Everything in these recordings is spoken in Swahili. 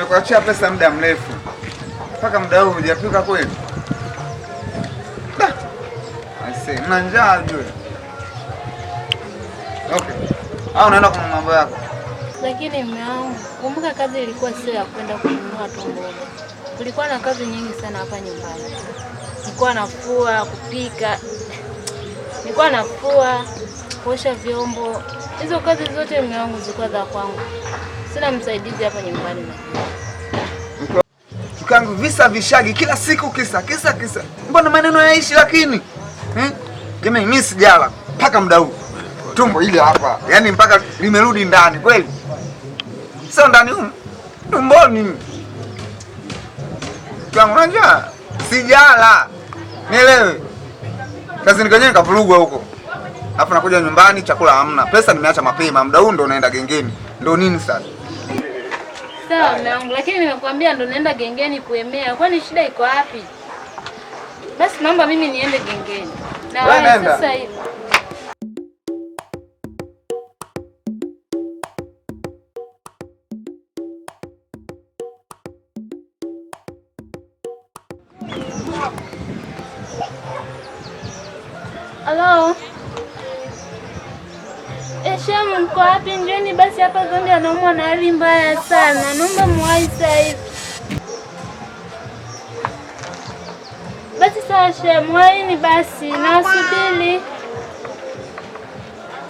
nimekuachia pesa muda mrefu. Mpaka muda huu hujafika kweli? Aise, mna njaa juu. Okay. Unaenda kwa mambo yako. Lakini mume wangu, kumbuka kazi ilikuwa sio ya kwenda kununua tu mboga. Kulikuwa na kazi nyingi sana hapa nyumbani. Nilikuwa nafua, kupika. Nilikuwa nafua, kuosha vyombo. Hizo kazi zote mume wangu zilikuwa za kwangu. Sina msaidizi hapa nyumbani na. Kangu visa vishagi kila siku kisa. Mbona maneno yaishi lakini? Jamani mimi sijala mpaka muda huu. Tumbo ile hapa. Yaani mpaka limerudi ndani kweli. Sio ndani huko. Tumboni. Kangu unajua sijala. Nielewe. Kazi nikonyenye kavurugwa huko. Alafu nakuja nyumbani chakula hamna. Pesa nimeacha mapema. Muda huu ndo naenda gengeni. Ndo nini sasa? Sawa mume wangu, lakini nimekuambia ndo naenda gengeni kuemea. Kwani shida iko wapi? Basi naomba mimi niende gengeni. Na wewe sasa hivi. Hello. Shemu mko wapi? Njoni basi hapa Zonde anaumwa na hali mbaya sana. Naomba muwahi sasa hivi. Basi sawa shemu, waini basi. Nawasubiri.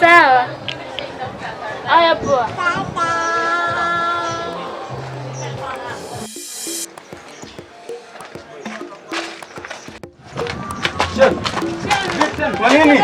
Sawa. Haya poa. Shemu. Kwa nini?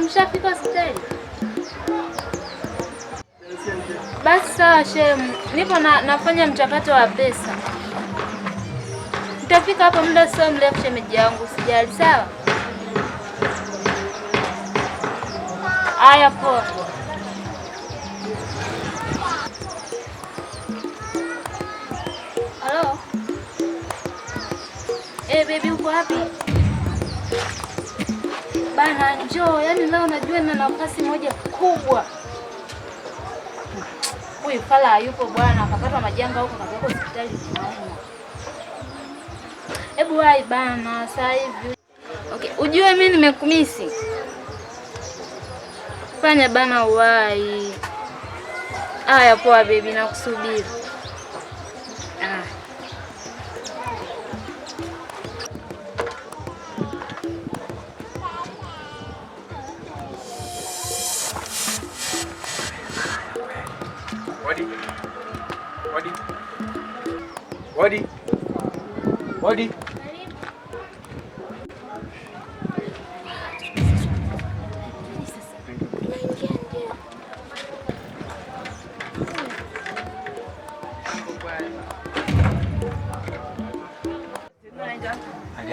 Mshafika hospitali? Basi sawa shemu, nipo nafanya mchakato wa pesa. Nitafika hapo muda sio mrefu shemeji yangu, usijali sawa? Haya poa. Hello? Baby uko wapi? Bana njoo, yaani leo najua na nafasi moja kubwa. Huyu fala hayupo bwana, akapata majanga huko kapelekwa hospitali tunaona. Hebu wahi bana sasa hivi. Okay, ujue mimi nimekumisi. Fanya bana wahi. Haya poa baby nakusubiri. Wadi.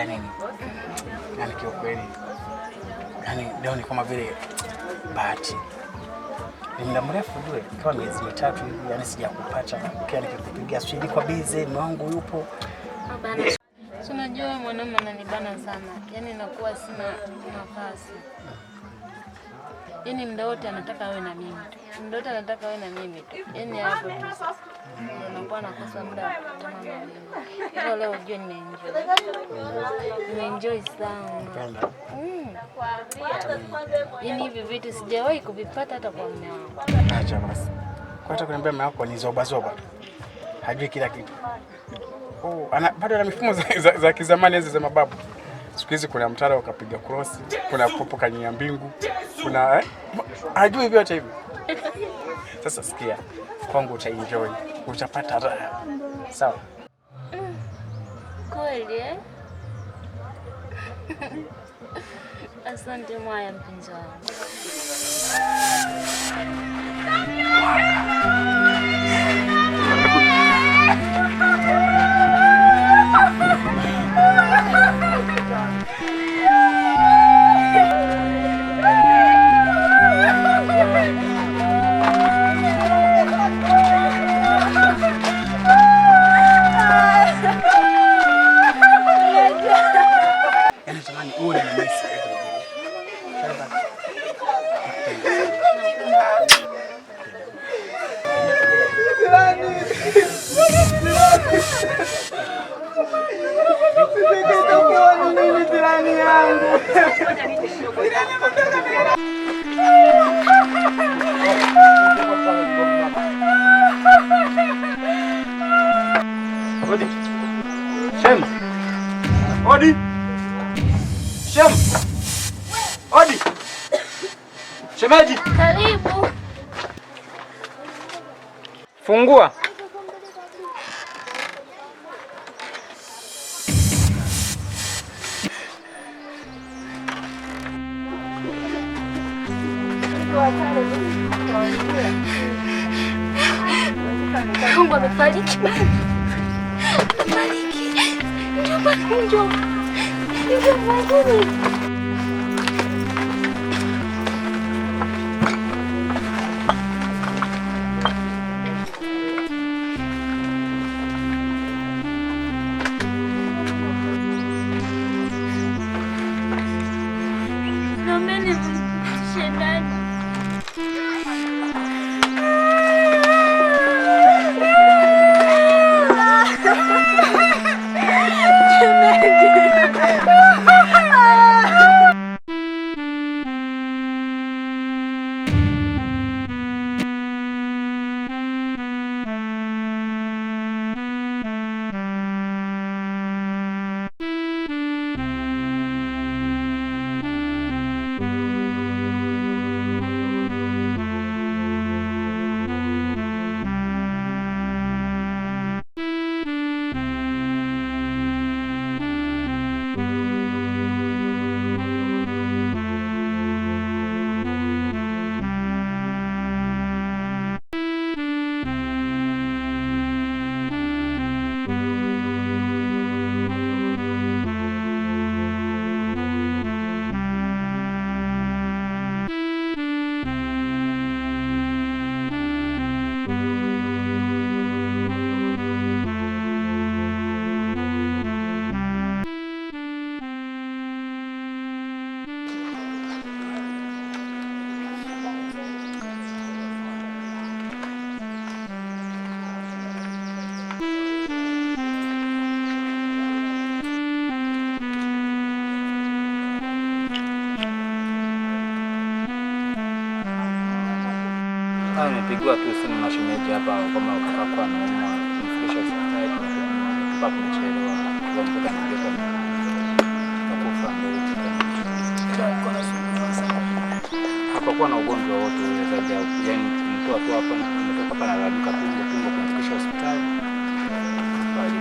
Nini? Yaani kiukweli. Yaani leo ni kama vile bahati. Ni muda mrefu jue, kama miezi mitatu hivi, yaani sijakupata. Pia nikikupigia swali kwa busy, mume wangu yupo. Unajua mwanamume ananibana sana. Yaani nakuwa sina nafasi. Yaani muda wote anataka awe na mimi tu. Muda wote anataka awe na mimi tu. Yaani hapo tu. Nakuwa nakosa muda wa kukutana na mimi. Hivyo leo ujue nimeenjoy. Nimeenjoy sana. Yaani hivi vitu sijawahi kuvipata hata kwa mume wangu. Acha basi. Kwa hata kuniambia mume wako ni zoba. Hajui kila kitu. Bado ana mifumo za kizamani hizo za mababu. siku hizi kuna mtaro ukapiga cross, kuna popo kanyia mbingu, kuna hajui vyote hivi. Sasa sikia, kwangu utaenjoy, utapata raha. Sawa? Kweli eh? Asante Mwaya mpenzi wangu. Odi. Shem. Odi. Shem. Odi. Shemeji. Karibu. Fungua. Mungu amefariki. Njoo. Naomba shindani. Nimepigiwa tu simu na shemeji hapa kama ukaka kwa nauma kumfikisha hospitali kwa kumchelewa kwa mpaka ningekuwa nakufa mbele hapakuwa na ugonjwa wote ule zaidi ya yani mtoa tu hapa nimetoka hapa na lalamika tumbo kumfikisha hospitali bali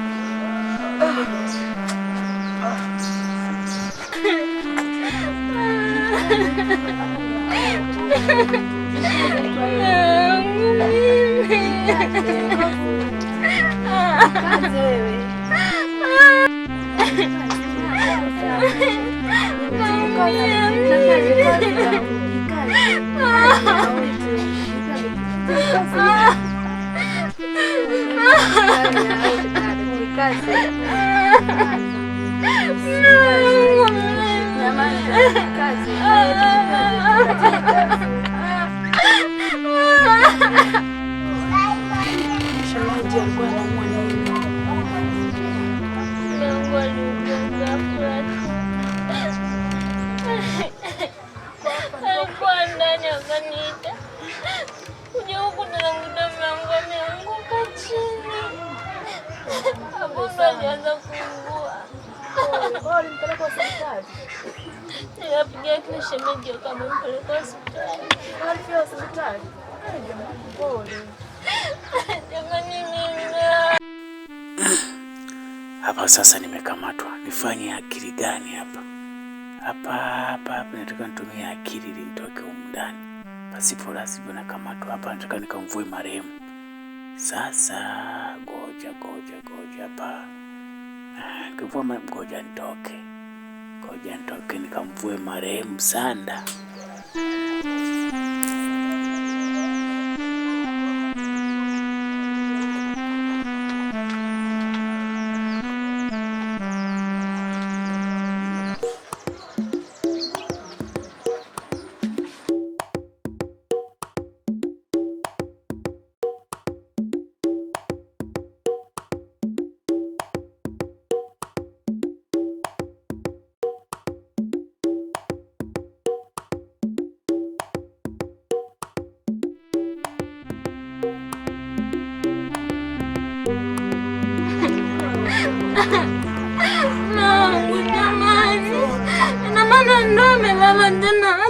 ulimpeleka hospitali? Nikapigia kile shemeji kama ulimpeleka hospitali. Alifika hospitali? Pole. Jamani mimi. Hapa sasa nimekamatwa. Nifanye akili gani hapa? Hapa nataka nitumie akili ili nitoke humu ndani. Pasipo lazima nakamatwa hapa, nataka nikamvue marehemu. Sasa goja hapa. Kivua ngoja nitoke nikamvue marehemu Sanda. Jamani, ina maana ndo amelala tena.